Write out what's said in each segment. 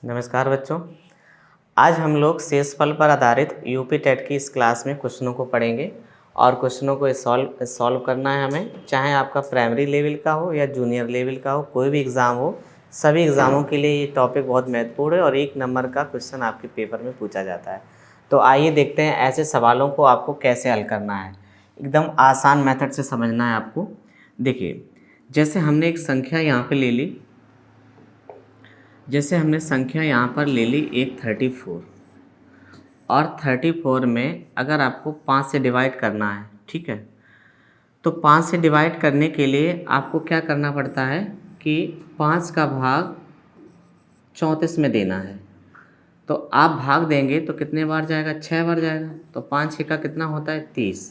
नमस्कार बच्चों। आज हम लोग शेषफल पर आधारित यूपी टेट की इस क्लास में क्वेश्चनों को पढ़ेंगे और क्वेश्चनों को सॉल्व करना है हमें, चाहे आपका प्राइमरी लेवल का हो या जूनियर लेवल का हो, कोई भी एग्ज़ाम हो, सभी एग्ज़ामों के लिए ये टॉपिक बहुत महत्वपूर्ण है और 1 नंबर का क्वेश्चन आपके पेपर में पूछा जाता है। तो आइए देखते हैं ऐसे सवालों को आपको कैसे हल करना है। एकदम आसान मेथड से समझना है आपको। देखिए, जैसे हमने एक संख्या यहाँ पर ले ली, जैसे हमने संख्या यहाँ पर ले ली एक 34 और 34 में अगर आपको 5 से डिवाइड करना है, ठीक है, तो 5 से डिवाइड करने के लिए आपको क्या करना पड़ता है कि 5 का भाग 34 में देना है। तो आप भाग देंगे तो कितने बार जाएगा? 6 बार जाएगा। तो 5 6 का कितना होता है? 30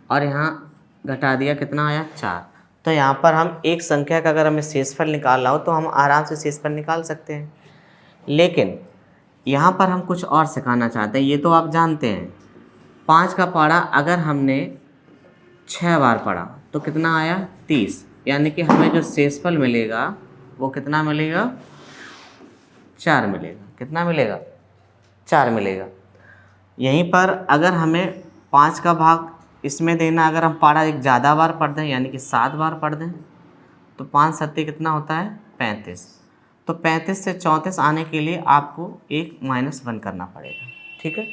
और यहाँ घटा दिया, कितना आया? 4। तो यहाँ पर हम एक संख्या का अगर हमें शेषफल निकालना हो तो हम आराम से शेषफल निकाल सकते हैं, लेकिन यहाँ पर हम कुछ और सिखाना चाहते हैं। ये तो आप जानते हैं, 5 का पढ़ा अगर हमने 6 बार पढ़ा तो कितना आया? 30। यानी कि हमें जो शेषफल मिलेगा वो कितना मिलेगा? 4 मिलेगा। कितना मिलेगा? 4 मिलेगा। यहीं पर अगर हमें 5 का भाग इसमें देना, अगर हम पारा एक ज़्यादा बार पढ़ दें, यानी कि 7 बार पढ़ दें, तो 5 सत्ते कितना होता है? 35। तो 35 से 34 आने के लिए आपको एक -1 करना पड़ेगा, ठीक है।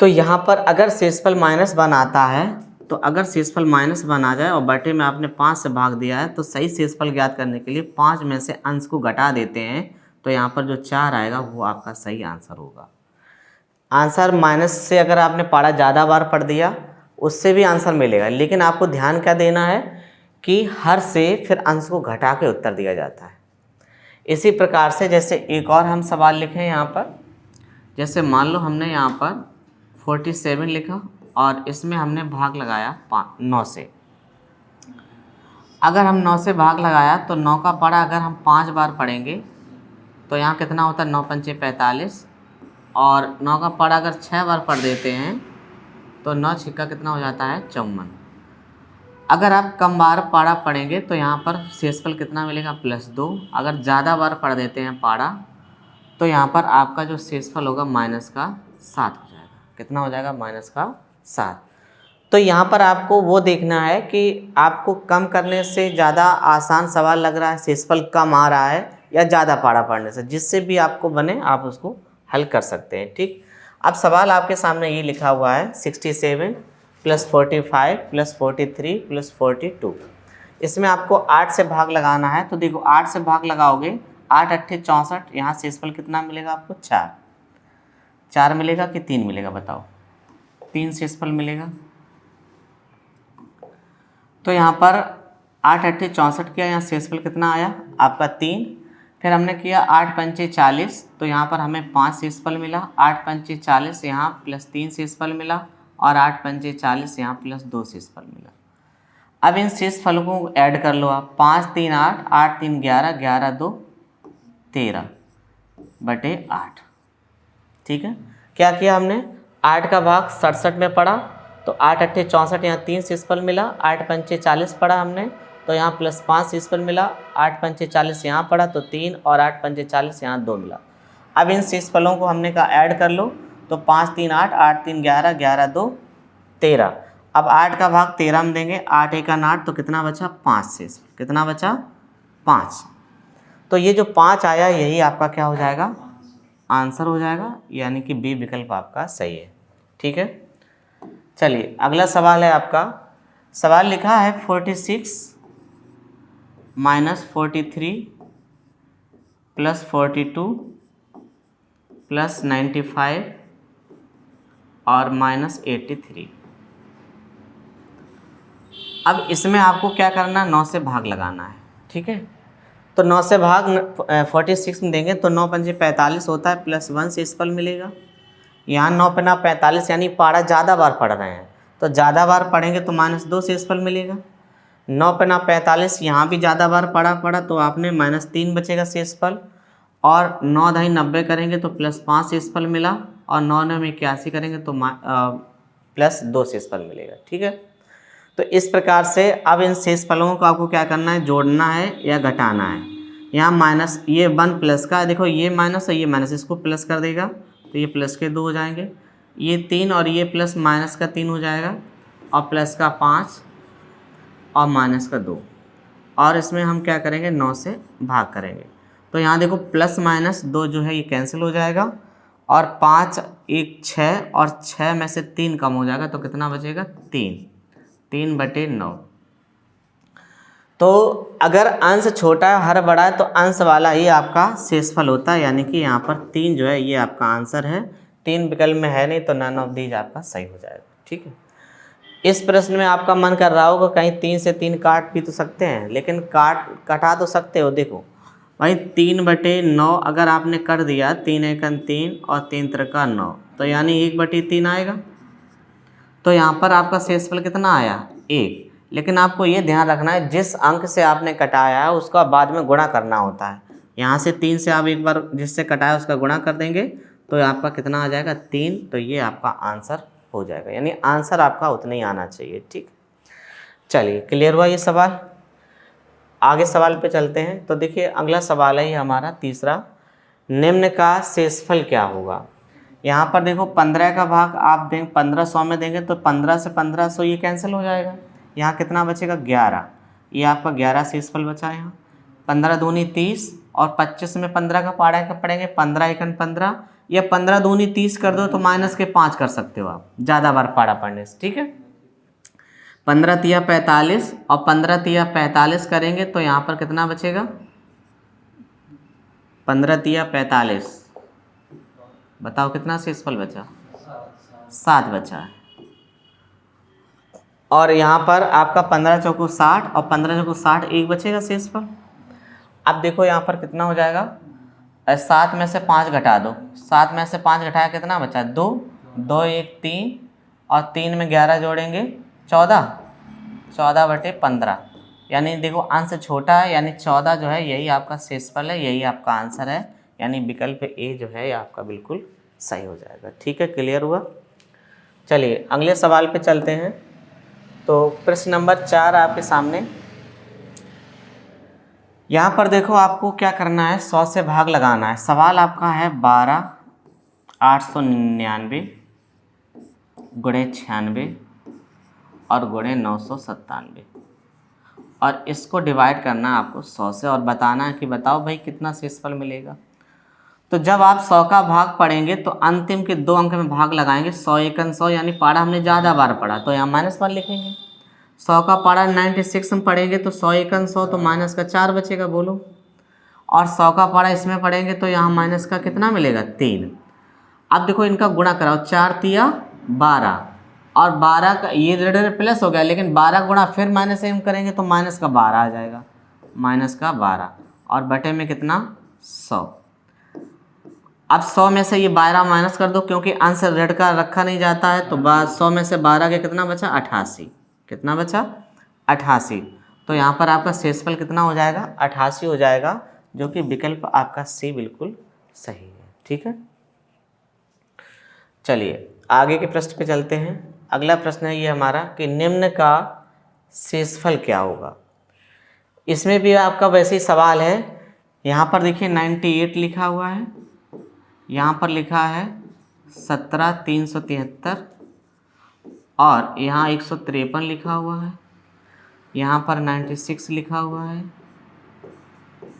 तो यहाँ पर अगर शेषफल -1 आता है, तो अगर शेषफल -1 आ जाए और बटे में आपने 5 से भाग दिया है, तो सही शेषफल ज्ञात करने के लिए 5 में से अंश को घटा देते हैं। तो यहाँ पर जो 4 आएगा वो आपका सही आंसर होगा। आंसर माइनस से अगर आपने पारा ज़्यादा बार पढ़ दिया उससे भी आंसर मिलेगा, लेकिन आपको ध्यान क्या देना है कि हर से फिर अंश को घटा के उत्तर दिया जाता है। इसी प्रकार से जैसे एक और हम सवाल लिखें यहाँ पर, जैसे मान लो हमने यहाँ पर 47 लिखा और इसमें हमने भाग लगाया 9 से। अगर हम 9 से भाग लगाया तो 9 का पढ़ा अगर हम 5 बार पढ़ेंगे तो यहाँ कितना होता है? 9 पंचे 45 और 9 का पढ़ा अगर 6 बार पढ़ देते हैं तो 9 छिक्का कितना हो जाता है? 54। अगर आप कम बार पारा पढ़ेंगे तो यहाँ पर शेषफल कितना मिलेगा? +2। अगर ज़्यादा बार पढ़ देते हैं पारा तो यहाँ पर आपका जो शेषफल होगा -7 हो जाएगा। कितना हो जाएगा? -7। तो यहाँ पर आपको वो देखना है कि आपको कम करने से ज़्यादा आसान सवाल लग रहा है, शेषफल कम आ रहा है, या ज़्यादा पारा पढ़ने से, जिससे भी आपको बने आप उसको हल कर सकते हैं, ठीक। अब सवाल आपके सामने ये लिखा हुआ है 67 + 45 + 43 + 42। इसमें आपको 8 से भाग लगाना है। तो देखो 8 से भाग लगाओगे, 8 8 64, यहाँ शेषफल कितना मिलेगा आपको? 4 मिलेगा कि 3 मिलेगा? बताओ। 3 शेषफल मिलेगा। तो यहाँ पर 8 8 64 किया, यहाँ शेषफल कितना आया आपका? 3। फिर हमने किया 8 पंचे 40, तो यहाँ पर हमें 5 शेषफल मिला। 8 पंचे 40 यहाँ +3 शेषफल मिला और 8 पंचे 40 यहाँ +2 शेषफल मिला। अब इन शेषफलों को ऐड कर लो आप। 5 3 8, 8 3 11, 11 2 13 बटे 8, ठीक है। क्या किया हमने? 8 का भाग 67 में पढ़ा तो 8 8 64, यहाँ 3 शेषफल मिला। 8 पंचे 40 पढ़ा हमने तो यहाँ +5 शेषफल मिला। 8 पंचे 40 यहाँ पढ़ा तो 3 और 8 पंचे 40 यहाँ 2 मिला। अब इन शेषफलों को हमने कहा ऐड कर लो, तो 5 3 8, 8 3 11, 11 2 13। अब 8 का भाग 13 में देंगे, 8 1 8, तो कितना बचा? 5 शेषफल। कितना बचा? 5। तो ये जो 5 आया यही आपका क्या हो जाएगा? आंसर हो जाएगा, यानी कि बी विकल्प आपका सही है, ठीक है। चलिए अगला सवाल है आपका। सवाल लिखा है 46 - 43 + 42 + 95 और -83। अब इसमें आपको क्या करना है? 9 से भाग लगाना है, ठीक है। तो 9 से भाग 46 में देंगे तो 9 पंजे 45 होता है, +1 शेषफल मिलेगा। यहाँ 9 पे 9 45, यानी पारा ज़्यादा बार पढ़ रहे हैं, तो ज़्यादा बार पढ़ेंगे तो -2 शेषफल मिलेगा। 9 पे 9 45, यहाँ भी ज़्यादा बार पढ़ा तो आपने -3 बचेगा शेषफल। और 9 दही 90 करेंगे तो +5 शेषफल मिला, और 9 9 में 81 करेंगे तो +2 शेषफल मिलेगा, ठीक है। तो इस प्रकार से अब इन शेषफलों को आपको क्या करना है? जोड़ना है या घटाना है। यहाँ माइनस, ये 1 प्लस का, देखो ये माइनस और ये माइनस, इसको प्लस कर देगा तो ये प्लस के 2 हो जाएंगे, ये 3 और ये प्लस माइनस का 3 हो जाएगा, और प्लस का 5 और माइनस का 2, और इसमें हम क्या करेंगे 9 से भाग करेंगे। तो यहाँ देखो प्लस माइनस 2 जो है ये कैंसिल हो जाएगा, और 5 1 6, और 6 में से 3 कम हो जाएगा तो कितना बचेगा 3/9। तो अगर अंश छोटा है हर बड़ा है तो अंश वाला ही आपका शेषफल होता है, यानी कि यहाँ पर 3 जो है ये आपका आंसर है। 3 विकल्प में है नहीं तो नन ऑफ दीज आपका सही हो जाएगा। ठीक है, इस प्रश्न में आपका मन कर रहा होगा कहीं 3 से 3 काट भी तो सकते हैं, लेकिन कटा तो सकते हो। देखो भाई 3/9 अगर आपने कर दिया, 3 एकन 3 और 3 त्रिका 9, तो यानी 1/3 आएगा। तो यहाँ पर आपका शेषफल कितना आया 1। लेकिन आपको ये ध्यान रखना है जिस अंक से आपने कटाया है उसका बाद में गुणा करना होता है। यहाँ से 3 से आप एक बार जिससे कटाया उसका गुणा कर देंगे तो आपका कितना आ जाएगा 3। तो ये आपका आंसर हो जाएगा, यानी आंसर आपका उतना ही आना चाहिए। ठीक, चलिए क्लियर हुआ ये सवाल। आगे सवाल पे चलते हैं। तो देखिए अगला सवाल है हमारा तीसरा, निम्न का शेषफल क्या होगा। यहाँ पर देखो 15 का भाग आप दें 1500 में देंगे तो 15 से 1500 ये कैंसिल हो जाएगा। यहाँ कितना बचेगा 11, ये आपका 11 शेषफल बचा है। यहाँ 15 दूनी 30 और 25 में 15 का पाड़ा का पड़ेंगे, 15 एकन 15, या 15 दूनी 30 कर दो तो माइनस के 5 कर सकते हो आप ज़्यादा बार पाड़ा पड़ने से। ठीक है, 15 तिया 45 और 15 तिया 45 करेंगे तो यहाँ पर कितना बचेगा 15 तिया 45, बताओ कितना शेषफल बचा 7 बचा है। और यहाँ पर आपका 15 चौको 60 और 15 चौको 60 एक बचेगा शेषफल। अब देखो यहाँ पर कितना हो जाएगा, 7 में से 5 घटा दो, 7 में से 5 घटाया कितना बचा 2, 2 1 3 और 3 में 11 जोड़ेंगे 14, 14/15, यानी देखो अंश छोटा है, यानी 14 जो है यही आपका शेषफल है, यही आपका आंसर है, यानी विकल्प ए जो है आपका बिल्कुल सही हो जाएगा। ठीक है, क्लियर हुआ। चलिए अगले सवाल पे चलते हैं। तो प्रश्न नंबर 4 आपके सामने। यहाँ पर देखो आपको क्या करना है, 100 से भाग लगाना है। सवाल आपका है 12,899 गुणे 96 और गुणे 997, और इसको डिवाइड करना है आपको 100 से, और बताना है कि बताओ भाई कितना शेषफल मिलेगा। तो जब आप 100 का भाग पढ़ेंगे तो अंतिम के 2 अंक में भाग लगाएंगे। 100 एकन 100 यानी पाड़ा हमने ज़्यादा बार पढ़ा तो यहाँ -1 लिखेंगे। 100 का पाड़ा 96 में पढ़ेंगे तो 100 एकन 100 तो माइनस का 4 बचेगा, बोलो। और 100 का पाड़ा इसमें पढ़ेंगे तो यहाँ माइनस का कितना मिलेगा 3। अब देखो इनका गुणा कराओ, 4 तिया 12 और 12 का ये रेडर प्लस हो गया, लेकिन 12 गुणा फिर माइनस में करेंगे तो माइनस का 12 आ जाएगा, माइनस का 12 और बटे में कितना 100। अब 100 में से ये 12 माइनस कर दो क्योंकि अंश ऋण का रखा नहीं जाता है, तो 100 में से 12 के कितना बचा 88, कितना बचा 88। तो यहाँ पर आपका शेषफल कितना हो जाएगा 88 हो जाएगा, जो कि विकल्प आपका सी बिल्कुल सही है। ठीक है, चलिए आगे के प्रश्न पे चलते हैं। अगला प्रश्न है ये हमारा कि निम्न का शेषफल क्या होगा। इसमें भी आपका वैसे ही सवाल है। यहाँ पर देखिए 98 लिखा हुआ है, यहाँ पर लिखा है 17,373 और यहाँ 153 लिखा हुआ है, यहाँ पर 96 लिखा हुआ है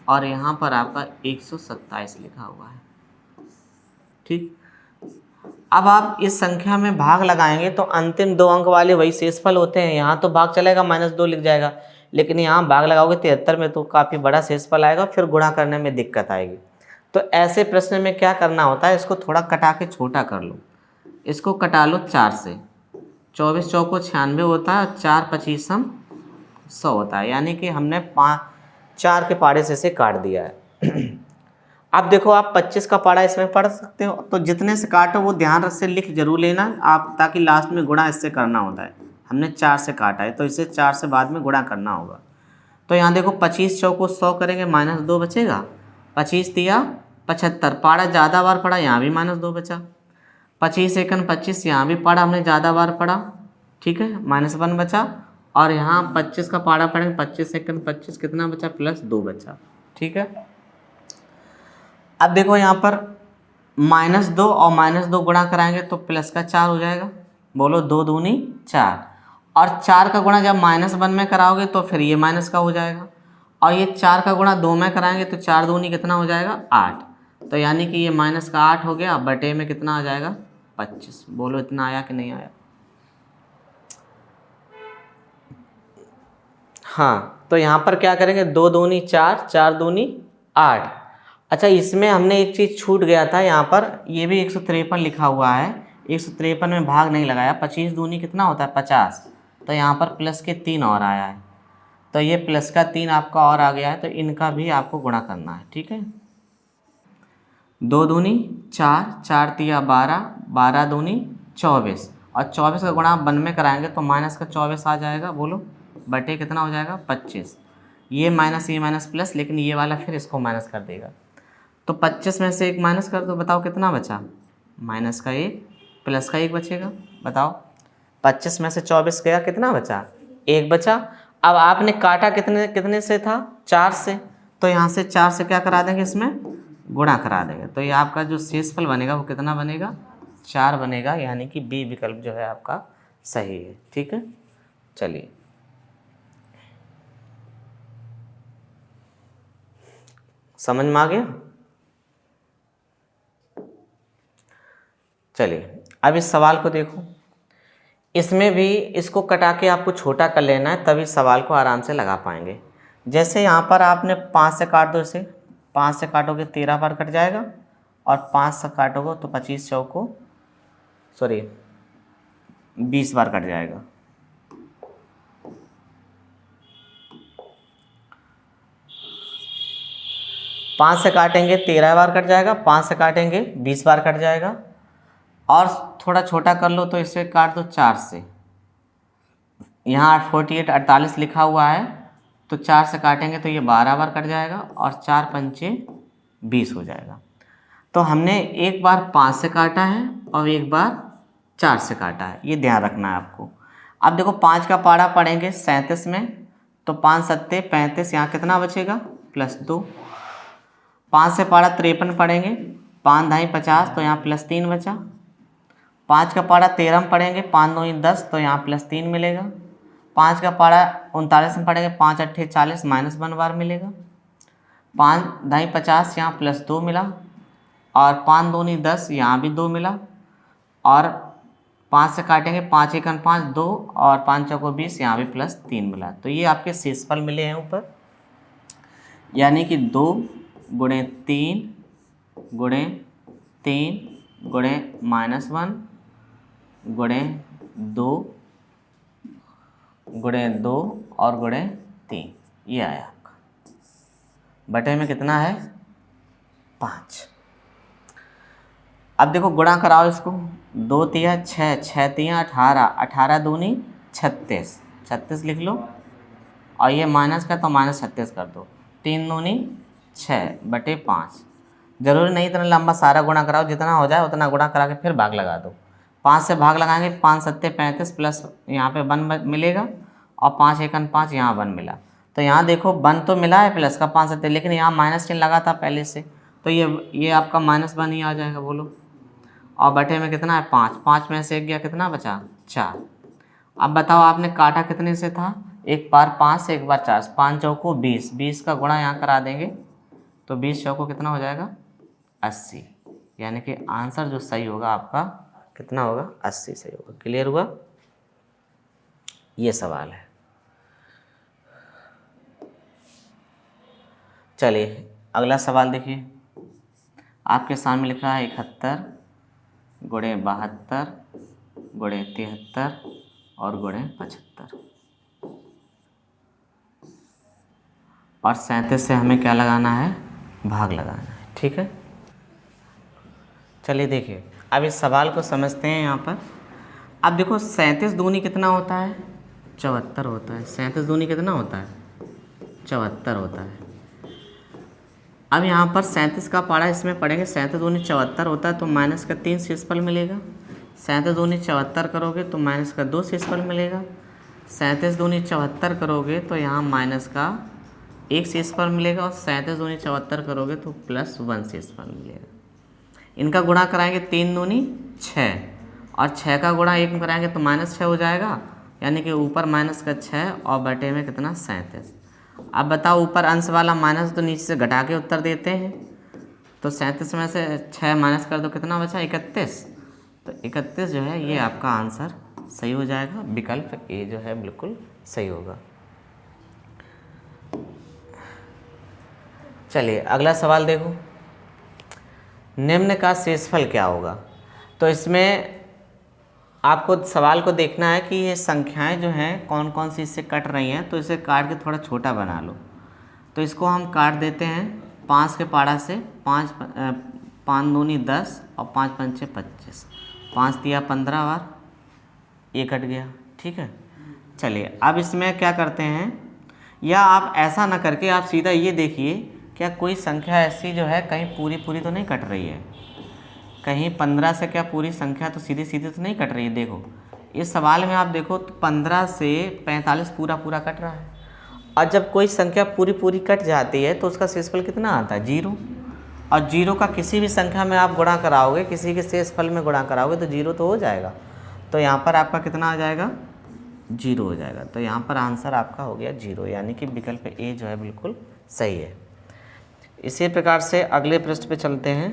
और यहाँ पर आपका 127 लिखा हुआ है। ठीक, अब आप इस संख्या में भाग लगाएंगे तो अंतिम 2 अंक वाले वही शेषफल होते हैं। यहाँ तो भाग चलेगा -2 लिख जाएगा, लेकिन यहाँ भाग लगाओगे 73 में तो काफ़ी बड़ा शेषफल आएगा, फिर गुणा करने में दिक्कत आएगी। तो ऐसे प्रश्न में क्या करना होता है, इसको थोड़ा कटा के छोटा कर लो, इसको कटा लो 4 से। 24 चौको 96 होता है और 4 25 100 होता है, यानी कि हमने 4 के पाड़े से इसे काट दिया है। अब देखो आप 25 का पाड़ा इसमें पढ़ सकते हो, तो जितने से काटो वो ध्यान से लिख जरूर लेना आप, ताकि लास्ट में गुणा इससे करना होता है। हमने 4 से काटा है तो इसे 4 से बाद में गुणा करना होगा। तो यहाँ देखो 25 चौको 100 करेंगे -2 बचेगा, 25 तिया 75, पाड़ा ज़्यादा बार पढ़ा यहाँ भी -2 बचा, 25 एकन 25 यहाँ भी पाड़ा हमने ज़्यादा बार पढ़ा, ठीक है -1 बचा, और यहाँ 25 का पाड़ा पढ़ेंगे 25 एकन 25 कितना बचा +2 बचा। ठीक है। अब देखो यहाँ पर -2 और -2 गुणा कराएंगे तो प्लस का 4 हो जाएगा। बोलो 2 दूनी 4, और 4 का गुणा जब -1 में कराओगे तो फिर ये माइनस का हो जाएगा, और ये 4 का गुणा 2 में कराएंगे तो 4 दूनी कितना हो जाएगा 8। तो यानी कि ये -8 हो गया, बटे में कितना आ जाएगा 25। बोलो इतना आया कि नहीं आया। हाँ, तो यहाँ पर क्या करेंगे, 2 दूनी 4, 4 दूनी 8। अच्छा, इसमें हमने एक चीज़ छूट गया था, यहाँ पर ये भी 153 लिखा हुआ है, 153 में भाग नहीं लगाया। 25 दूनी कितना होता है 50, तो यहाँ पर प्लस के 3 और आया है, तो ये प्लस का 3 आपका और आ गया है, तो इनका भी आपको गुणा करना है। ठीक है, 2 दूनी 4, 4 तिया 12, 12 दूनी 24, और 24 का गुणा 1 में कराएंगे तो माइनस का 24 आ जाएगा। बोलो बटे कितना हो जाएगा 25। ये माइनस प्लस, लेकिन ये वाला फिर इसको माइनस कर देगा, तो 25 में से 1 माइनस कर दो, बताओ कितना बचा, -1 प्लस का 1 बचेगा। बताओ 25 में से 24 गया, कितना बचा 1 बचा। अब आपने काटा कितने से था 4 से, तो यहाँ से 4 से क्या करा देंगे, इसमें गुणा करा देंगे, तो ये आपका जो शेषफल बनेगा वो कितना बनेगा 4 बनेगा, यानी कि बी विकल्प जो है आपका सही है। ठीक है, चलिए समझ में आ गया। चलिए अब इस सवाल को देखो, इसमें भी इसको कटा के आपको छोटा कर लेना है, तभी सवाल को आराम से लगा पाएंगे। जैसे यहाँ पर आपने 5 से काट दो, इसे 5 से काटोगे 13 बार कट जाएगा, और 5 से काटोगे तो 20 बार कट जाएगा। पाँच से काटेंगे 13 बार कट जाएगा, 5 से काटेंगे 20 बार कट जाएगा, और थोड़ा छोटा कर लो तो इससे काट दो 4 से। यहाँ 48 लिखा हुआ है, तो 4 से काटेंगे तो ये 12 बार कट जाएगा, और 4 पंचे 20 हो जाएगा। तो हमने एक बार 5 से काटा है और एक बार 4 से काटा है, ये ध्यान रखना है आपको। अब देखो 5 का पारा पढ़ेंगे 37 में, तो 5 सत्ते 35, यहाँ कितना बचेगा +2। 5 से पारा 53 पढ़ेंगे, 5 ढाई 50, तो यहाँ +3 बचा। 5 का पारा 13 में पढ़ेंगे, 5 दूनी 10, तो यहाँ +3 मिलेगा। 5 का पारा 39 में पढ़ेंगे, 5 अट्ठे 40, -1 बार मिलेगा। 5 ढाई 50, यहाँ +2 मिला, और 5 दूनी 10, यहाँ भी 2 मिला, और 5 से काटेंगे 5 एकन 5, 2, और 5 चौको 20, यहाँ भी +3 मिला। तो ये आपके शेषफल मिले हैं ऊपर, यानी कि 2 गुणे 3 गुणे 3 गुणे -1 गुणे 2 गुणे 2 और गुणे 3, ये आया आपका। बटे में कितना है 5। अब देखो गुणा कराओ इसको, 2 तिया 6, 6 तिया 18, 18 दूनी 36, 36 लिख लो, और ये माइनस का तो -36 कर दो। 3 दूनी 6 बटे 5। जरूरी नहीं इतना लंबा सारा गुणा कराओ, जितना हो जाए उतना गुणा करा के फिर भाग लगा दो। 5 से भाग लगाएंगे, 5 सत्ते 35, प्लस यहाँ पे 1 मिलेगा, और 5 एकन 5, यहाँ 1 मिला। तो यहाँ देखो 1 तो मिला है प्लस का 5 सत्ते, लेकिन यहाँ माइनस चिन्ह लगा था पहले से, तो ये आपका -1 ही आ जाएगा। बोलो, और बटे में कितना है 5, 5 में से 1 गया, कितना बचा 4। अब बताओ आपने काटा कितने से था, एक बार 5 से एक बार 4, 5 चौको 20, 20 का गुणा यहाँ करा देंगे तो 20 चौको कितना हो जाएगा 80, यानी कि आंसर जो सही होगा आपका कितना होगा 80 सही होगा। क्लियर हुआ, ये सवाल है। चलिए अगला सवाल देखिए, आपके सामने लिखा है 71 गुणे 72 गुणे 73 और गुणे 75, और 37 से हमें क्या लगाना है, भाग लगाना है। ठीक है, चलिए देखिए अब इस सवाल को समझते हैं। यहाँ पर अब देखो 37 दूनी कितना होता है 74 होता है। 37 दूनी कितना होता है 74 होता है। अब यहाँ पर 37 का पारा इसमें पढ़ेंगे, 37 दूनी 74 होता है, तो माइनस का 3 शेषफल मिलेगा। 37 दूनी 74 करोगे तो माइनस का 2 शेषफल मिलेगा। 37 दूनी 74 करोगे तो यहाँ माइनस का 1 शेषफल मिलेगा और 37 दूनी 74 करोगे तो +1 शेषफल मिलेगा। इनका गुणा कराएंगे 3 दूनी 6 और 6 का गुणा 1 में कराएंगे तो -6 हो जाएगा, यानी कि ऊपर माइनस का 6 और बटे में कितना 37। अब बताओ ऊपर अंश वाला माइनस तो नीचे से घटा के उत्तर देते हैं, तो 37 में से 6 माइनस कर दो कितना बचा 31। तो 31 जो है ये आपका आंसर सही हो जाएगा, विकल्प ए जो है बिल्कुल सही होगा। चलिए अगला सवाल देखो, निम्न का शेषफल क्या होगा। तो इसमें आपको सवाल को देखना है कि ये संख्याएं जो हैं कौन कौन सी इससे कट रही हैं, तो इसे काट के थोड़ा छोटा बना लो। तो इसको हम काट देते हैं 5 के पाड़ा से, 5 दूनी 10 और 5 पंचे 25, 5 दिया 15 बार, ये कट गया। ठीक है, चलिए अब इसमें क्या करते हैं, या आप ऐसा ना करके आप सीधा ये देखिए क्या कोई संख्या ऐसी जो है कहीं पूरी पूरी तो नहीं कट रही है, कहीं 15 से क्या पूरी संख्या तो सीधी सीधी तो नहीं कट रही है। देखो इस सवाल में आप देखो तो 15 से 45 पूरा पूरा कट रहा है, और जब कोई संख्या पूरी पूरी कट जाती है तो उसका शेषफल कितना आता है 0, और 0 का किसी भी संख्या में आप गुणा कराओगे, किसी के शेषफल में गुणा कराओगे तो 0 तो हो जाएगा। तो यहाँ पर आपका कितना आ जाएगा 0 हो जाएगा। तो यहाँ पर आंसर आपका हो गया 0, यानी कि विकल्प ए जो है बिल्कुल सही है। इसी प्रकार से अगले पृष्ठ पे चलते हैं।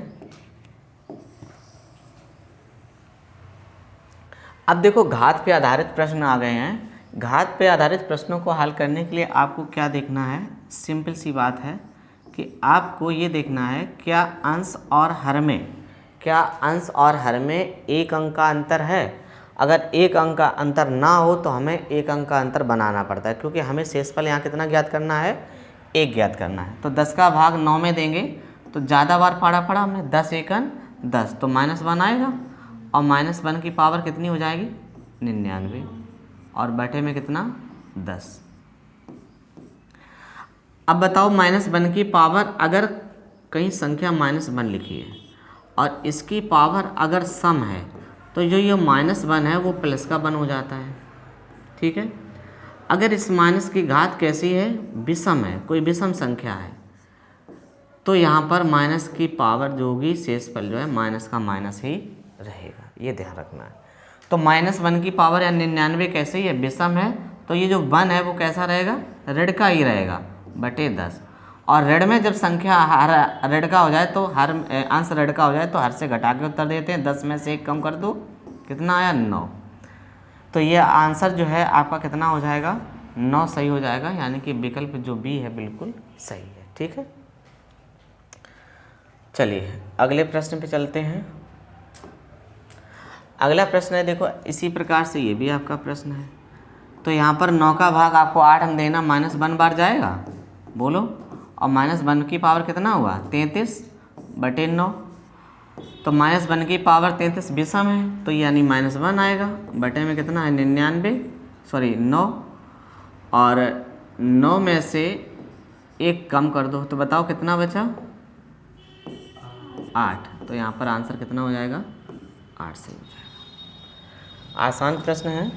अब देखो घात पे आधारित प्रश्न आ गए हैं। घात पे आधारित प्रश्नों को हल करने के लिए आपको क्या देखना है, सिंपल सी बात है कि आपको ये देखना है क्या अंश और हर में एक अंक का अंतर है। अगर एक अंक का अंतर ना हो तो हमें एक अंक का अंतर बनाना पड़ता है, क्योंकि हमें शेषफल यहाँ कितना ज्ञात करना है 1 ज्ञात करना है। तो 10 का भाग 9 में देंगे तो ज़्यादा बार पढ़ा हमने, 10 एकन 10 तो -1 आएगा, और -1 की पावर कितनी हो जाएगी 99, और बटे में कितना 10। अब बताओ -1 की पावर अगर कहीं संख्या -1 लिखी है और इसकी पावर अगर सम है तो जो ये -1 है वो प्लस का 1 हो जाता है। ठीक है, अगर इस माइनस की घात कैसी है विषम है, कोई विषम संख्या है, तो यहाँ पर माइनस की पावर जो होगी शेषफल जो है माइनस का माइनस ही रहेगा, ये ध्यान रखना है। तो -1 की पावर या 99 कैसे ही है विषम है, तो ये जो 1 है वो कैसा रहेगा ऋण का ही रहेगा बटे 10, और ऋण में जब संख्या हर ऋण का हो जाए तो हर अंश ऋण का हो जाए तो हर से घटा के उत्तर देते हैं। 10 में से 1 कम कर दो कितना आया 9, तो ये आंसर जो है आपका कितना हो जाएगा 9 सही हो जाएगा, यानी कि विकल्प जो बी है बिल्कुल सही है। ठीक है, चलिए अगले प्रश्न पे चलते हैं। अगला प्रश्न है देखो इसी प्रकार से ये भी आपका प्रश्न है। तो यहाँ पर 9 का भाग आपको 8 हम देना, -1 बार जाएगा बोलो, और -1 की पावर कितना हुआ 33 बटे 9, तो -1 की पावर 33 विषम है तो यानी -1 आएगा, बटे में कितना है 9, और 9 में से 1 कम कर दो तो बताओ कितना बचा 8, तो यहाँ पर आंसर कितना हो जाएगा 8 से हो जाएगा। आसान प्रश्न है।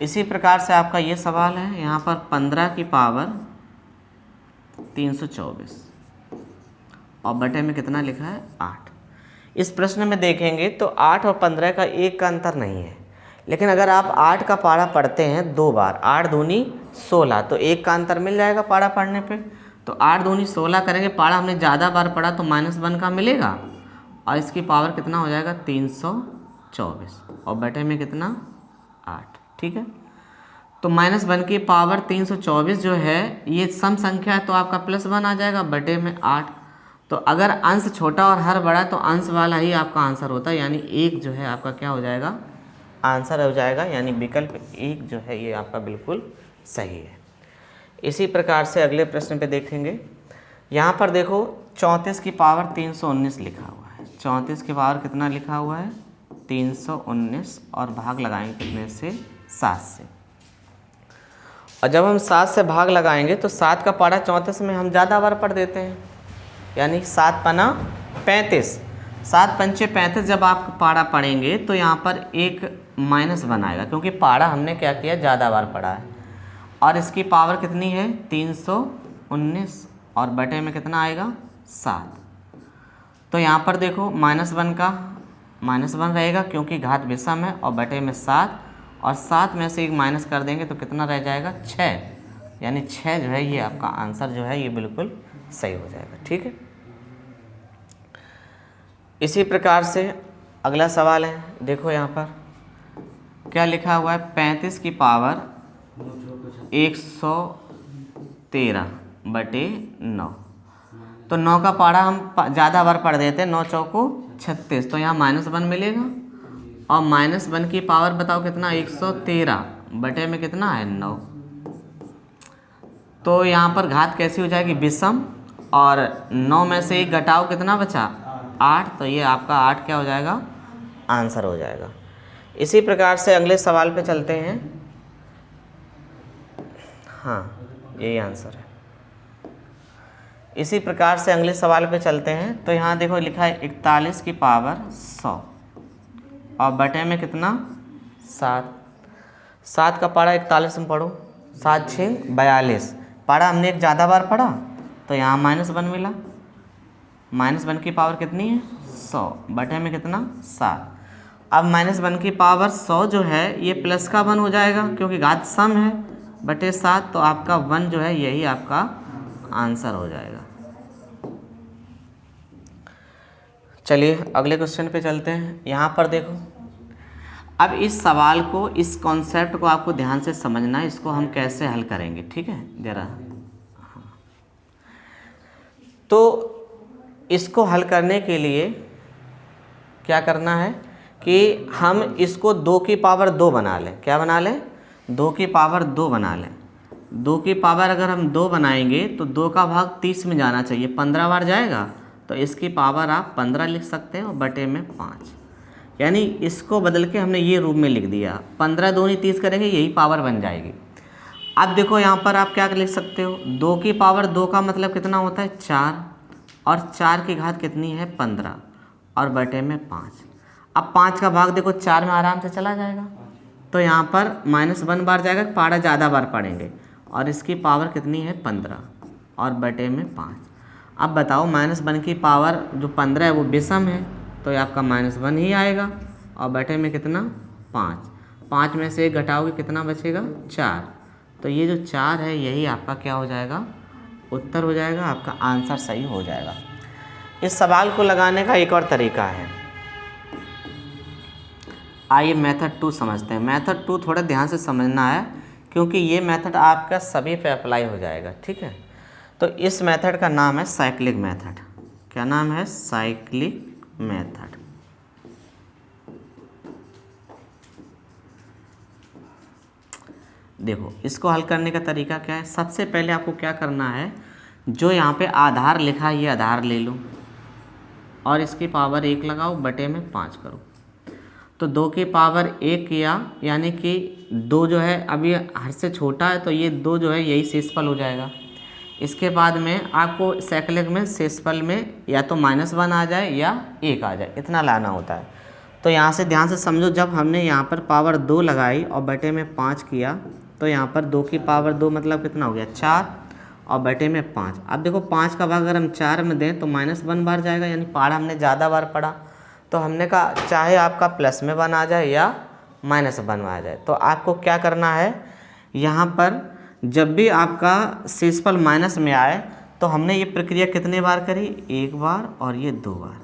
इसी प्रकार से आपका ये सवाल है, यहाँ पर 15 की पावर 324 और बटे में कितना लिखा है 8। इस प्रश्न में देखेंगे तो 8 और 15 का 1 का अंतर नहीं है, लेकिन अगर आप 8 का पारा पढ़ते हैं 2 बार, 8 दूनी 16, तो 1 का अंतर मिल जाएगा पारा पढ़ने पे। तो 8 दूनी 16 करेंगे, पारा हमने ज़्यादा बार पढ़ा तो -1 का मिलेगा, और इसकी पावर कितना हो जाएगा 324 और बटे में कितना 8। ठीक है, तो -1 की पावर 324 जो है ये सम संख्या है तो आपका +1 आ जाएगा बटे में 8। तो अगर अंश छोटा और हर बड़ा तो अंश वाला ही आपका आंसर होता है, यानी 1 जो है आपका क्या हो जाएगा आंसर हो जाएगा, यानी विकल्प 1 जो है ये आपका बिल्कुल सही है। इसी प्रकार से अगले प्रश्न पे देखेंगे। यहाँ पर देखो 34 की पावर 319 लिखा हुआ है, 34 की पावर कितना लिखा हुआ है 319, और भाग लगाएंगे कितने से 7 से, और जब हम 7 से भाग लगाएंगे तो 7 का पारा 34 में हम ज़्यादा बार पढ़ देते हैं, यानी 7 पना 35, 7 पंचे 35 जब आप पारा पढ़ेंगे तो यहाँ पर एक -1 आएगा, क्योंकि पारा हमने क्या किया ज़्यादा बार पढ़ा है, और इसकी पावर कितनी है 319, 19 और बटे में कितना आएगा 7। तो यहाँ पर देखो -1 का -1 रहेगा क्योंकि घात विषम है और बटे में 7 और 7 में से एक माइनस कर देंगे तो कितना रह जाएगा 6, यानी 6 जो है ये आपका आंसर जो है ये बिल्कुल सही हो जाएगा। ठीक है, इसी प्रकार से अगला सवाल है, देखो यहाँ पर क्या लिखा हुआ है, 35 की पावर 113 बटे 9। तो 9 का पारा हम ज़्यादा बार पढ़ देते हैं, 9 चौको 36, तो यहाँ -1 मिलेगा और -1 की पावर बताओ कितना 113 बटे में कितना है 9। तो यहाँ पर घात कैसी हो जाएगी विषम और 9 में से एक घटाओ कितना बचा 8, तो ये आपका 8 क्या हो जाएगा आंसर हो जाएगा। इसी प्रकार से अगले सवाल पे चलते हैं। हाँ यही आंसर है। इसी प्रकार से अगले सवाल पे चलते हैं। तो यहाँ देखो लिखा है 41 की पावर 100 और बटे में कितना 7। 7 का पारा 41 में पढ़ो, 7 6 42, पारा हमने एक ज़्यादा बार पढ़ा तो यहाँ -1 मिला। -1 की पावर कितनी है 100 बटे में कितना 7। अब -1 की पावर 100 जो है ये प्लस का 1 हो जाएगा क्योंकि घात सम है बटे 7, तो आपका 1 जो है यही आपका आंसर हो जाएगा। चलिए अगले क्वेश्चन पे चलते हैं। यहाँ पर देखो, अब इस सवाल को, इस कॉन्सेप्ट को आपको ध्यान से समझना है, इसको हम कैसे हल करेंगे। ठीक है जरा, तो इसको हल करने के लिए क्या करना है कि हम इसको 2 की पावर 2 बना लें। क्या बना लें 2 की पावर 2 बना लें। 2 की पावर अगर हम 2 बनाएंगे तो 2 का भाग 30 में जाना चाहिए, 15 बार जाएगा, तो इसकी पावर आप 15 लिख सकते हैं और बटे में 5, यानी इसको बदल के हमने ये रूप में लिख दिया। 15 दूनी 30 करेंगे यही पावर बन जाएगी। अब देखो यहाँ पर आप क्या लिख सकते हो, 2 की पावर 2 का मतलब कितना होता है 4 और 4 की घात कितनी है 15 और बटे में 5। अब 5 का भाग देखो 4 में आराम से चला जाएगा, तो यहाँ पर -1 बार जाएगा, पारा ज़्यादा बार पढ़ेंगे और इसकी पावर कितनी है 15 और बटे में 5। अब बताओ -1 की पावर जो 15 है वो विषम है, तो ये आपका -1 ही आएगा और बटे में कितना 5। 5 में से एक घटाओगे कितना बचेगा 4, तो ये जो 4 है यही आपका क्या हो जाएगा उत्तर हो जाएगा, आपका आंसर सही हो जाएगा। इस सवाल को लगाने का एक और तरीका है, आइए मेथड 2 समझते हैं। मेथड 2 थोड़ा ध्यान से समझना है क्योंकि ये मेथड आपका सभी पे अप्लाई हो जाएगा। ठीक है, तो इस मेथड का नाम है साइक्लिक मेथड। क्या नाम है साइक्लिक मेथड। देखो इसको हल करने का तरीका क्या है, सबसे पहले आपको क्या करना है, जो यहाँ पे आधार लिखा है ये आधार ले लो और इसकी पावर 1 लगाओ, बटे में 5 करो। तो 2 की पावर 1 किया, यानी कि 2 जो है अभी हर से छोटा है, तो ये 2 जो है यही शेषफल हो जाएगा। इसके बाद में आपको साइक्लिक में शेषफल में या तो -1 आ जाए या 1 आ जाए, इतना लाना होता है। तो यहाँ से ध्यान से समझो, जब हमने यहाँ पर पावर 2 लगाई और बटे में 5 किया, तो यहाँ पर 2 की पावर 2 मतलब कितना हो गया 4 और बटे में 5। अब देखो 5 का भाग अगर हम 4 में दें तो -1 बार जाएगा, यानी पारा हमने ज़्यादा बार पढ़ा, तो हमने कहा चाहे आपका प्लस में 1 आ जाए या -1 आ जाए। तो आपको क्या करना है, यहाँ पर जब भी आपका शेषफल माइनस में आए तो हमने ये प्रक्रिया कितने बार करी, 1 बार और ये 2 बार।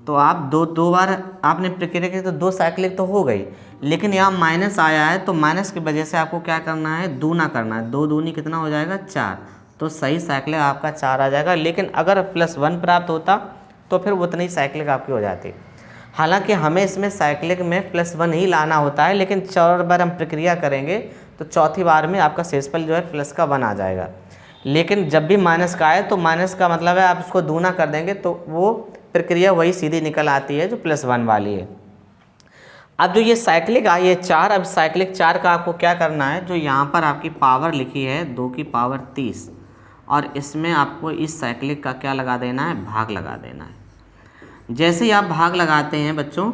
तो आप दो बार आपने प्रक्रिया की तो 2 साइक्लिक तो हो गई, लेकिन यहाँ माइनस आया है तो माइनस की वजह से आपको क्या करना है दूना करना है। 2 दूनी कितना हो जाएगा 4, तो सही साइक्लिक आपका 4 आ जाएगा। लेकिन अगर +1 प्राप्त होता तो फिर उतनी साइक्लिक आपकी हो जाती। हालांकि हमें इसमें साइक्लिक में +1 ही लाना होता है, लेकिन 4 बार हम प्रक्रिया करेंगे तो चौथी बार में आपका शेषफल जो है प्लस का 1 आ जाएगा। लेकिन जब भी माइनस का आए तो माइनस का मतलब है आप उसको दूना कर देंगे तो वो प्रक्रिया वही सीधी निकल आती है जो +1 वाली है। अब जो ये साइक्लिक आई है 4, अब साइक्लिक 4 का आपको क्या करना है, जो यहाँ पर आपकी पावर लिखी है 2 की पावर 30 और इसमें आपको इस साइक्लिक का क्या लगा देना है, भाग लगा देना है। जैसे ही आप भाग लगाते हैं बच्चों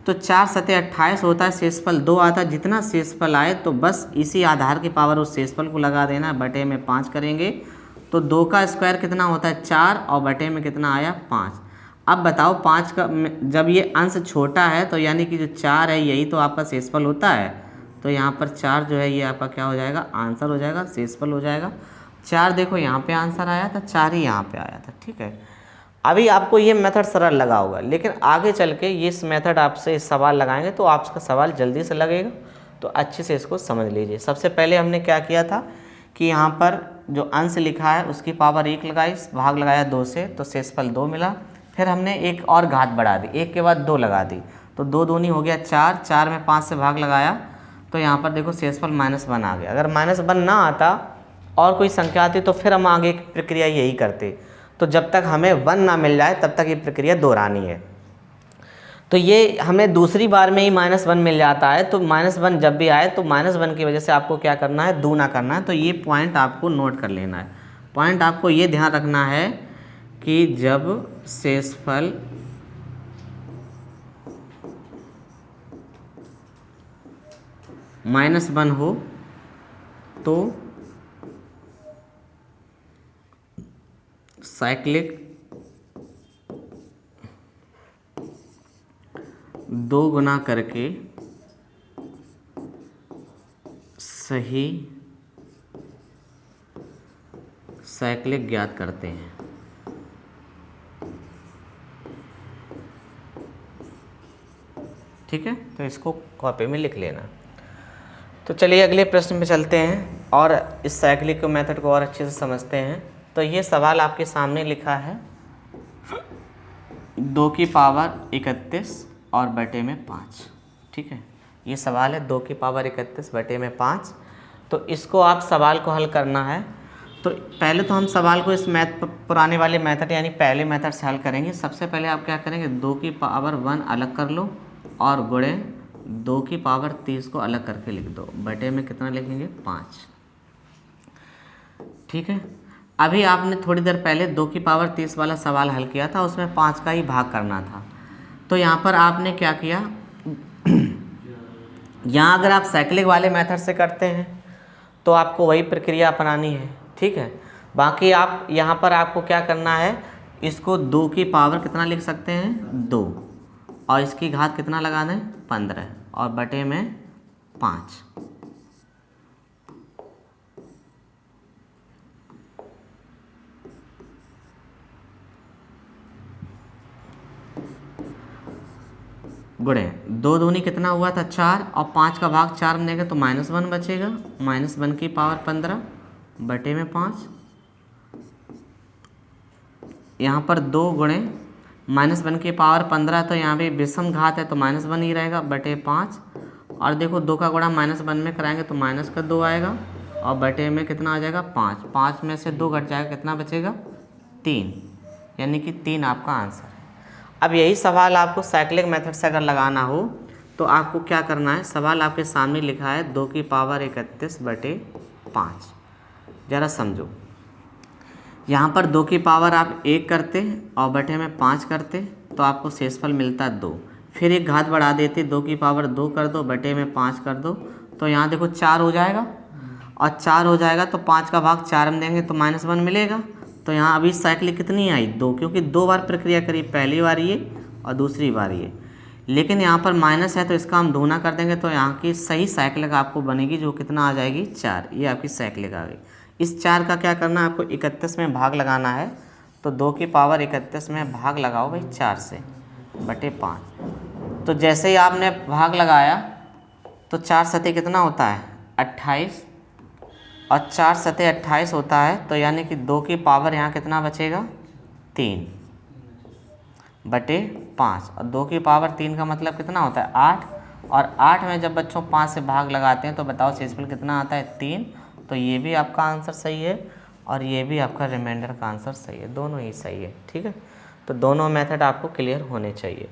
तो 4 सते 28 होता है, शेषफल 2 आता है। जितना शेषफल आए तो बस इसी आधार की पावर उस शेषफल को लगा देना है, बटे में 5 करेंगे तो 2 का स्क्वायर कितना होता है 4 और बटे में कितना आया 5। अब बताओ 5 का जब ये अंश छोटा है तो यानी कि जो 4 है यही तो आपका शेषफल होता है। तो यहाँ पर 4 जो है ये आपका क्या हो जाएगा, आंसर हो जाएगा, शेषफल हो जाएगा। 4 देखो यहाँ पे आंसर आया था, 4 ही यहाँ पे आया था। ठीक है, अभी आपको ये मेथड सरल लगा होगा, लेकिन आगे चल के ये इस मेथड आपसे इस सवाल लगाएंगे तो आपका सवाल जल्दी से लगेगा। तो अच्छे से इसको समझ लीजिए। सबसे पहले हमने क्या किया था कि यहाँ पर जो अंश लिखा है उसकी पावर 1 लगाई, भाग लगाया 2 से, तो शेषफल 2 मिला। फिर हमने एक और घात बढ़ा दी, 1 के बाद 2 लगा दी, तो 2 दूनी हो गया 4, 4 में 5 से भाग लगाया तो यहाँ पर देखो शेषफल -1 आ गया। अगर -1 ना आता और कोई संख्या आती तो फिर हम आगे की प्रक्रिया यही करते। तो जब तक हमें 1 ना मिल जाए तब तक ये प्रक्रिया दोहरानी है। तो ये हमें दूसरी बार में ही -1 मिल जाता है। तो -1 जब भी आए तो -1 की वजह से आपको क्या करना है, दूना करना है। तो ये पॉइंट आपको नोट कर लेना है। पॉइंट आपको ये ध्यान रखना है कि जब शेषफल -1 हो तो साइक्लिक 2 गुना करके सही साइक्लिक ज्ञात करते हैं। ठीक है, तो इसको कॉपी में लिख लेना। तो चलिए अगले प्रश्न में चलते हैं और इस साइक्लिक के मेथड को और अच्छे से समझते हैं। तो ये सवाल आपके सामने लिखा है 2 की पावर 31 और बटे में 5। ठीक है, ये सवाल है 2 की पावर 31 बटे में 5। तो इसको आप सवाल को हल करना है। तो पहले तो हम सवाल को इस पुराने वाले मेथड यानी पहले मेथड से हल करेंगे। सबसे पहले आप क्या करेंगे, 2 की पावर 1 अलग कर लो और गुणे 2 की पावर 30 को अलग करके लिख दो, बटे में कितना लिखेंगे 5। ठीक है, अभी आपने थोड़ी देर पहले 2 की पावर 30 वाला सवाल हल किया था, उसमें 5 का ही भाग करना था। तो यहाँ पर आपने क्या किया, यहाँ अगर आप साइक्लिक वाले मेथड से करते हैं तो आपको वही प्रक्रिया अपनानी है। ठीक है, बाकी आप यहाँ पर आपको क्या करना है, इसको 2 की पावर कितना लिख सकते हैं 2 और इसकी घात कितना लगा दें 15 और बटे में 5। गुणे 2 दूनी कितना हुआ था 4 और 5 का भाग 4 में देंगे तो -1 बचेगा, -1 की पावर 15 बटे में 5। यहाँ पर 2 गुणे -1 की पावर 15, तो यहाँ पे विषम घात है तो -1 ही रहेगा बटे 5। और देखो 2 का गुणा -1 में कराएंगे तो -2 आएगा और बटे में कितना आ जाएगा 5। 5 में से 2 घट जाएगा, कितना बचेगा 3, यानी कि 3 आपका आंसर है। अब यही सवाल आपको साइक्लिक मेथड से अगर लगाना हो तो आपको क्या करना है, सवाल आपके सामने लिखा है 2 की पावर 31 बटे 5। ज़रा समझो, यहाँ पर 2 की पावर आप 1 करते और बटे में 5 करते तो आपको शेषफल मिलता 2। फिर एक घात बढ़ा देते, 2 की पावर 2 कर दो बटे में 5 कर दो, तो यहाँ देखो 4 हो जाएगा और 4 हो जाएगा तो 5 का भाग 4 में देंगे तो -1 मिलेगा। तो यहाँ अभी साइक्लिक कितनी आई 2, क्योंकि 2 बार प्रक्रिया करी, पहली बार ये और दूसरी बार ये। लेकिन यहाँ पर माइनस है तो इसका हम दूना कर देंगे तो यहाँ की सही साइक्लिक आपको बनेगी, जो कितना आ जाएगी 4। ये आपकी साइक्लिक आ गई। इस 4 का क्या करना है, आपको 31 में भाग लगाना है। तो 2 की पावर 31 में भाग लगाओ भाई 4 से बटे 5। तो जैसे ही आपने भाग लगाया तो 4 सतह कितना होता है 28 और 4 सतह 28 होता है, तो यानी कि 2 की पावर यहाँ कितना बचेगा 3 बटे 5। और 2 की पावर 3 का मतलब कितना होता है 8, और 8 में जब बच्चों 5 से भाग लगाते हैं तो बताओ शेषफल कितना आता है 3। तो ये भी आपका आंसर सही है और ये भी आपका रिमाइंडर का आंसर सही है, दोनों ही सही है। ठीक है, तो दोनों मेथड आपको क्लियर होने चाहिए।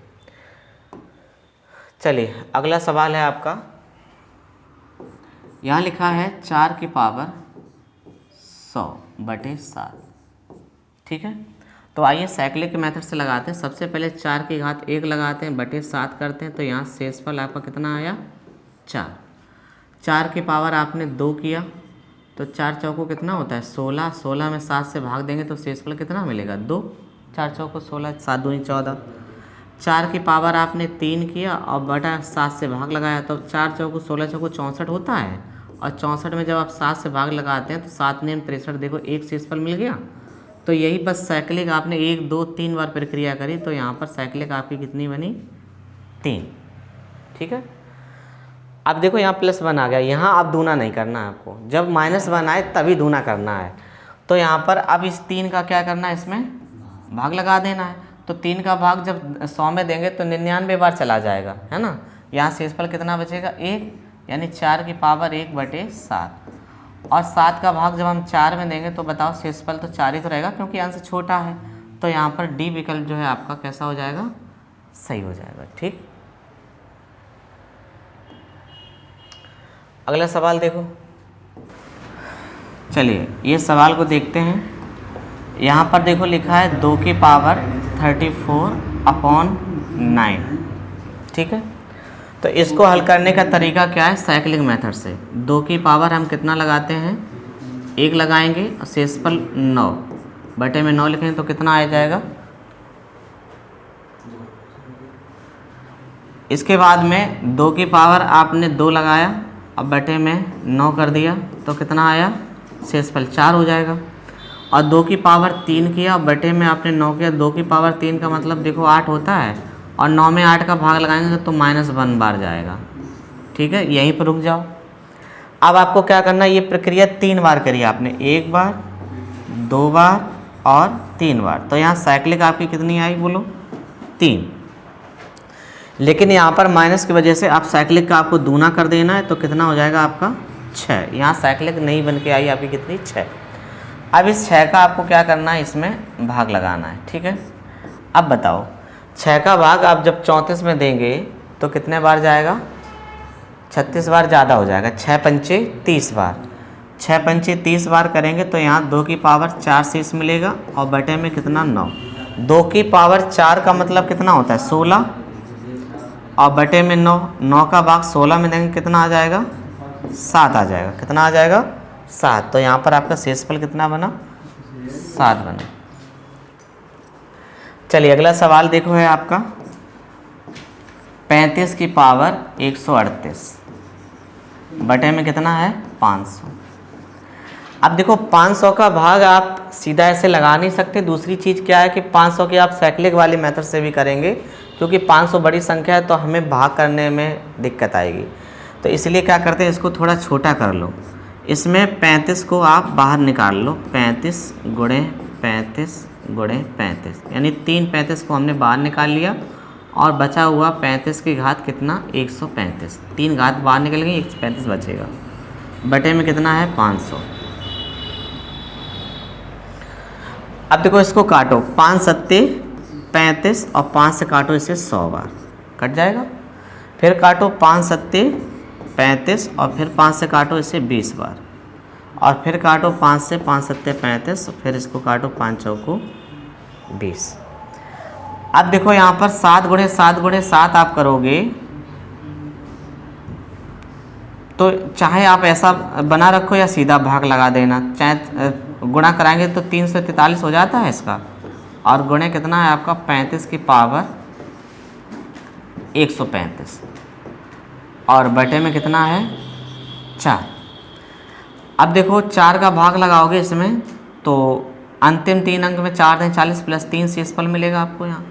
चलिए अगला सवाल है आपका, यहाँ लिखा है 4 की पावर 100 बटे 7। ठीक है, तो आइए साइक्लिक के मेथड से लगाते हैं। सबसे पहले 4 की घात 1 लगाते हैं, बटे 7 करते हैं, तो यहाँ शेषफल आपका कितना आया 4। 4 की पावर आपने 2 किया तो 4 चौको कितना होता है 16, 16 में 7 से भाग देंगे तो शेषफल कितना मिलेगा 2, 4 चौको 16, 7 दूनी 14, 4 की पावर आपने 3 किया और बटा 7 से भाग लगाया तो 4 चौको 16 चौको 64 होता है। और 64 में जब आप 7 से भाग लगाते हैं तो 7 नियम 63, देखो एक शेषफल मिल गया। तो यही बस साइक्लिक आपने 1 2 3 बार प्रक्रिया करी तो यहाँ पर साइक्लिक आपकी कितनी बनी 3। ठीक है, अब देखो यहाँ +1 आ गया, यहाँ अब दूना नहीं करना है आपको, जब -1 आए तभी दूना करना है। तो यहाँ पर अब इस 3 का क्या करना है, इसमें भाग लगा देना है। तो 3 का भाग जब 100 में देंगे तो 99 बार चला जाएगा, है ना। यहाँ शेषफल कितना बचेगा 1, यानी 4 की पावर 1/7। और 7 का भाग जब हम 4 में देंगे तो बताओ शेषफल तो 4 ही तो रहेगा क्योंकि अंश छोटा है। तो यहाँ पर डी विकल्प जो है आपका कैसा हो जाएगा, सही हो जाएगा। ठीक, अगला सवाल देखो, चलिए ये सवाल को देखते हैं। यहाँ पर देखो लिखा है 2 की पावर 34/9। ठीक है, तो इसको हल करने का तरीका क्या है, साइक्लिक मेथड से। 2 की पावर हम कितना लगाते हैं 1 लगाएंगे और शेषफल 9 बटे में 9 लिखेंगे तो कितना आ जाएगा। इसके बाद में 2 की पावर आपने 2 लगाया अब बटे में 9 कर दिया तो कितना आया, शेषफल 4 हो जाएगा। और 2 की पावर 3 किया और बटे में आपने 9 किया, 2 की पावर 3 का मतलब देखो 8 होता है और 9 में 8 का भाग लगाएंगे तो -1 बार जाएगा। ठीक है, यहीं पर रुक जाओ। अब आपको क्या करना है, ये प्रक्रिया 3 बार करी आपने, 1 बार 2 बार और 3 बार। तो यहाँ साइक्लिक आपकी कितनी आई बोलो 3। लेकिन यहाँ पर माइनस की वजह से आप साइक्लिक का आपको दूना कर देना है तो कितना हो जाएगा आपका 6। यहाँ साइक्लिक नहीं बन के आई आपकी कितनी 6। अब इस 6 का आपको क्या करना है, इसमें भाग लगाना है। ठीक है, अब बताओ 6 का भाग आप जब 34 में देंगे तो कितने बार जाएगा, 36 बार ज़्यादा हो जाएगा। 6 पंचे 30 बार, 6 पंचे 30 बार करेंगे तो यहाँ 2 की पावर 4 शेष मिलेगा और बटे में कितना 9। 2 की पावर 4 का मतलब कितना होता है 16 और बटे में 9, 9 का भाग 16 में देंगे कितना आ जाएगा 7 आ जाएगा। कितना आ जाएगा 7। तो यहाँ पर आपका शेषफल कितना बना 7 बना। चलिए अगला सवाल देखो है आपका 35 की पावर 138 बटे में कितना है 500। अब देखो 500 का भाग आप सीधा ऐसे लगा नहीं सकते। दूसरी चीज़ क्या है कि 500 की आप साइक्लिक वाली मेथड से भी करेंगे क्योंकि 500 बड़ी संख्या है तो हमें भाग करने में दिक्कत आएगी। तो इसलिए क्या करते हैं, इसको थोड़ा छोटा कर लो। इसमें 35 को आप बाहर निकाल लो, 35 गुणे 35 गुणे 35 यानी 3 35 को हमने बाहर निकाल लिया और बचा हुआ 35 की घात कितना 135। 3 घात बाहर निकल गई 135 बचेगा बटे में कितना है 500। अब देखो इसको काटो, 5 सत्ते 35 और 5 से काटो इसे 100 बार कट जाएगा। फिर काटो 5 सत्ते 35 और फिर 5 से काटो इसे 20 बार और फिर काटो 5 से 5 सत्ते 35 फिर इसको काटो 5 चौको 20। अब देखो यहाँ पर 7 गुणे 7 गुणे 7 आप करोगे तो चाहे आप ऐसा बना रखो या सीधा भाग लगा देना, चाहे गुणा कराएंगे तो 343 हो जाता है इसका और गुणे कितना है आपका 35 की पावर 135 और बटे में कितना है 4। अब देखो 4 का भाग लगाओगे इसमें तो अंतिम 3 अंक में 4 दें 40 प्लस 3 शेषफल मिलेगा आपको यहाँ।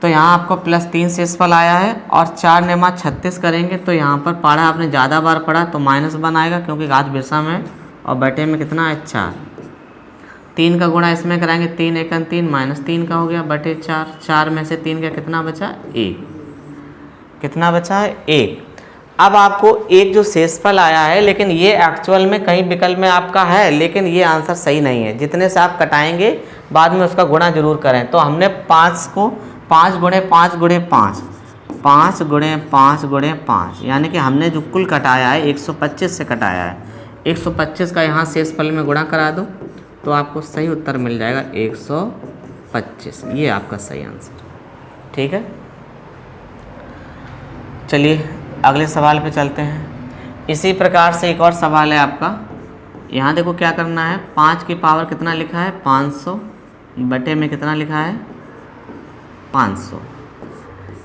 तो यहाँ आपको +3 शेषफल आया है और 4 नेमा 36 करेंगे तो यहाँ पर पढ़ा आपने ज़्यादा बार पढ़ा तो -1 आएगा क्योंकि घात विषम है और बटे में कितना है 4। 3 का गुणा इसमें कराएंगे 3 × 3 -3 का हो गया बटे 4। 4 में से 3 का कितना बचा 1। कितना बचा है 1। अब आपको एक जो शेषफल आया है लेकिन ये एक्चुअल में कहीं विकल्प में आपका है लेकिन ये आंसर सही नहीं है। जितने से आप कटाएंगे बाद में उसका गुणा जरूर करें। तो हमने 5 को 5 गुणे 5 गुणे 5 5 गुणे 5 गुणे 5 यानी कि हमने जो कुल कटाया है 125 से कटाया है। 125 का यहाँ शेषफल में गुणा करा दो तो आपको सही उत्तर मिल जाएगा 125। ये आपका सही आंसर। ठीक है, चलिए अगले सवाल पे चलते हैं। इसी प्रकार से एक और सवाल है आपका यहाँ देखो क्या करना है, 5 की पावर कितना लिखा है 500 बटे में कितना लिखा है 500।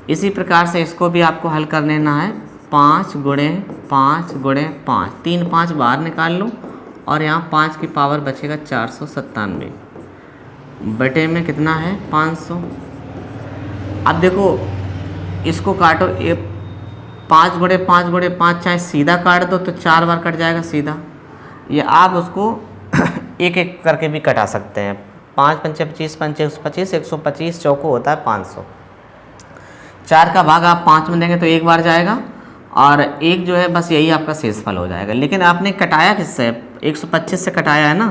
इसी प्रकार से इसको भी आपको हल कर लेना है, 5 गुणे 5 गुणे 5, 3 5 बाहर निकाल लो और यहाँ 5 की पावर बचेगा 497 बटे में कितना है 500। अब देखो इसको काटो, ये 5 गुणे 5 गुणे 5 चाहे सीधा काट दो तो 4 बार कट जाएगा सीधा, ये आप उसको एक एक करके भी कटा सकते हैं। 5 पंचे 25, 5 125, 125 चौको होता है 500। 4 का भाग आप 5 में देंगे तो एक बार जाएगा और एक जो है बस यही आपका शेषफल हो जाएगा। लेकिन आपने कटाया किससे, 125 से कटाया है ना,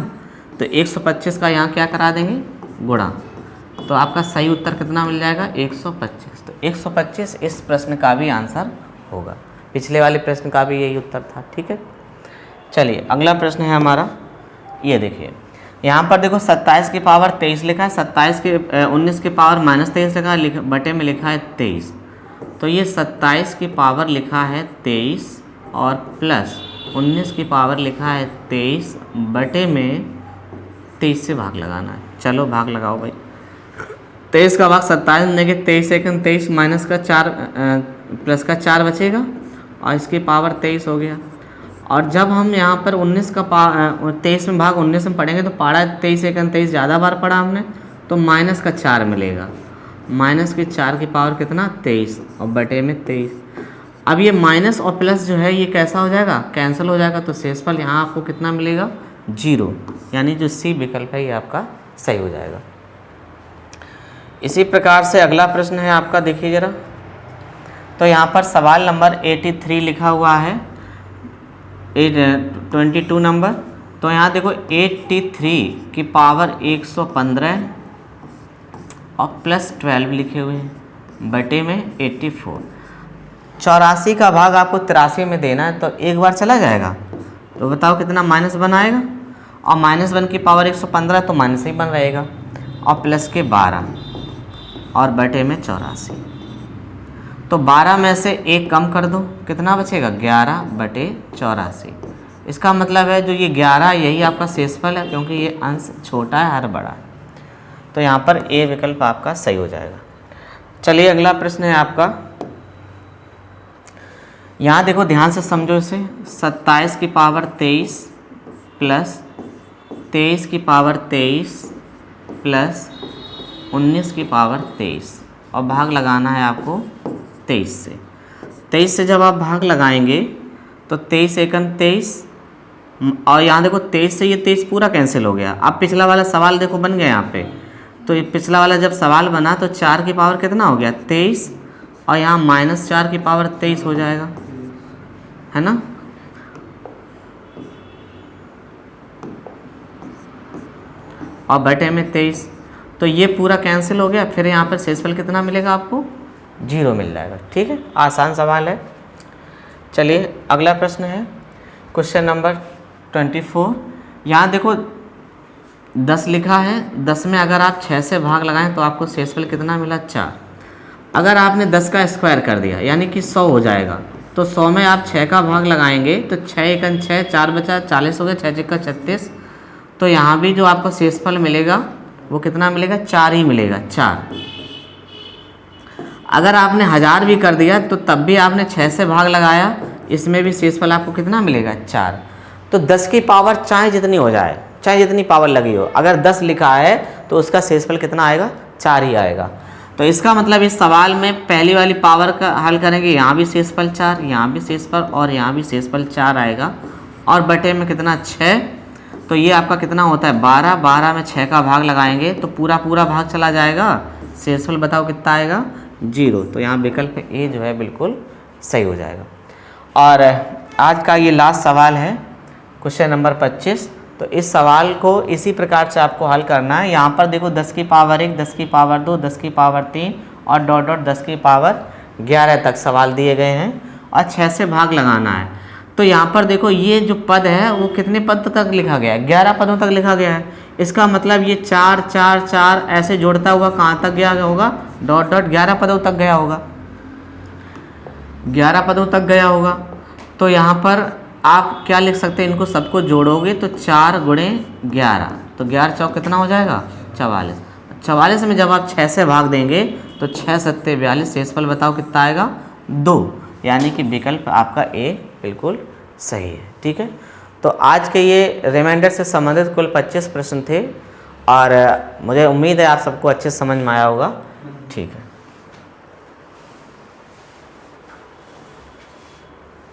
तो 125 का यहाँ क्या करा देंगे गुणा, तो आपका सही उत्तर कितना मिल जाएगा 125। तो 125 इस प्रश्न का भी आंसर होगा, पिछले वाले प्रश्न का भी यही उत्तर था। ठीक है, चलिए अगला प्रश्न है हमारा, ये देखिए यहाँ पर देखो 27 की पावर 23 लिखा है, 19 की पावर -23 लिखा है, बटे में लिखा है 23। तो ये 27 की पावर लिखा है 23 और प्लस 19 की पावर लिखा है 23 बटे में 23 से भाग लगाना है। चलो भाग लगाओ भाई, 23 का भाग 27 में देंगे, 23 सेकंड 23 माइनस का 4 प्लस का 4 बचेगा और इसकी पावर 23 हो गया। और जब हम यहाँ पर 19 का 23 में भाग 19 में पढ़ेंगे तो पारा 23 सेकंड 23 ज़्यादा बार पढ़ा हमने, तो माइनस का 4 मिलेगा, माइनस की 4 की पावर कितना 23 और बटे में 23। अब ये माइनस और प्लस जो है ये कैसा हो जाएगा, कैंसिल हो जाएगा, तो शेषफल यहाँ आपको कितना मिलेगा 0, यानी जो सी विकल्प है ये आपका सही हो जाएगा। इसी प्रकार से अगला प्रश्न है आपका, देखिए ज़रा, तो यहाँ पर सवाल नंबर 83 लिखा हुआ है, 22 नंबर। तो यहाँ देखो 83 की पावर 115 और प्लस 12 लिखे हुए हैं बटे में 84। 84 का भाग आपको 83 में देना है, तो एक बार चला जाएगा, तो बताओ कितना -1 आएगा, और -1 की पावर 115 तो माइनस ही बन रहेगा, और प्लस के 12 और बटे में 84। तो 12 में से एक कम कर दो, कितना बचेगा 11 बटे 84। इसका मतलब है जो ये 11 यही आपका शेषफल है, क्योंकि ये अंश छोटा है हर बड़ा है। तो यहाँ पर ए विकल्प आपका सही हो जाएगा। चलिए अगला प्रश्न है आपका, यहाँ देखो ध्यान से समझो इसे, 27 की पावर 23 प्लस 23 की पावर 23 प्लस 19 की पावर 23 और भाग लगाना है आपको 23 से। 23 से जब आप भाग लगाएंगे तो 23 एकम 23, और यहाँ देखो 23 से ये 23 पूरा कैंसिल हो गया। अब पिछला वाला सवाल देखो बन गया यहाँ पे, तो ये पिछला वाला जब सवाल बना तो 4 की पावर कितना हो गया 23, और यहाँ -4 की पावर 23 हो जाएगा, है ना। और बटे में 23, तो ये पूरा कैंसिल हो गया। फिर यहाँ पर शेषफल कितना मिलेगा आपको 0 मिल जाएगा। ठीक है, आसान सवाल है। चलिए अगला प्रश्न है क्वेश्चन नंबर 24। यहाँ देखो 10 लिखा है, 10 में अगर आप 6 से भाग लगाएं तो आपको शेषफल कितना मिला 4। अगर आपने 10 का स्क्वायर कर दिया यानी कि 100 हो जाएगा, तो 100 में आप 6 का भाग लगाएंगे तो 6 एकम 6, 4 बचा 40 हो गया, 6 छक्का 36। तो यहाँ भी जो आपको शेषफल मिलेगा वो कितना मिलेगा 4 ही मिलेगा, 4। अगर आपने 1000 भी कर दिया तो तब भी आपने 6 से भाग लगाया, इसमें भी शेषफल आपको कितना मिलेगा 4। तो 10 की पावर चाहे जितनी हो जाए, चाहे जितनी पावर लगी हो, अगर 10 लिखा है तो उसका शेषफल कितना आएगा 4 ही आएगा। तो इसका मतलब इस सवाल में पहली वाली पावर का हल करेंगे, यहाँ भी शेषफल 4, यहाँ भी शेषफल और यहाँ भी शेषफल 4 आएगा, और बटे में कितना 6। तो ये आपका कितना होता है 12, 12 में 6 का भाग लगाएंगे तो पूरा भाग चला जाएगा, शेषफल बताओ कितना आएगा 0। तो यहाँ विकल्प ए जो है बिल्कुल सही हो जाएगा। और आज का ये लास्ट सवाल है क्वेश्चन नंबर 25। तो इस सवाल को इसी प्रकार से आपको हल करना है। यहाँ पर देखो 10 की पावर 1, 10 की पावर 2, 10 की पावर 3 और डॉट डॉट 10 की पावर 11 तक सवाल दिए गए हैं और 6 से भाग लगाना है। तो यहाँ पर देखो ये जो पद है वो कितने पद तक लिखा गया है, 11 पदों तक लिखा गया है। इसका मतलब ये 4 4 4 ऐसे जोड़ता हुआ कहाँ तक गया होगा, डॉट डॉट 11 पदों तक गया होगा, 11 पदों तक गया होगा। तो यहाँ पर आप क्या लिख सकते हैं, इनको सबको जोड़ोगे तो 4 गुणे 11, तो 11 चौक कितना हो जाएगा 44। 44 में जब आप 6 से भाग देंगे तो 6 सत्ते 42, शेषफल बताओ कितना आएगा 2, यानी कि विकल्प आपका ए बिल्कुल सही है। ठीक है, तो आज के ये रिमाइंडर से संबंधित कुल 25 प्रश्न थे और मुझे उम्मीद है आप सबको अच्छे समझ में आया होगा। ठीक है।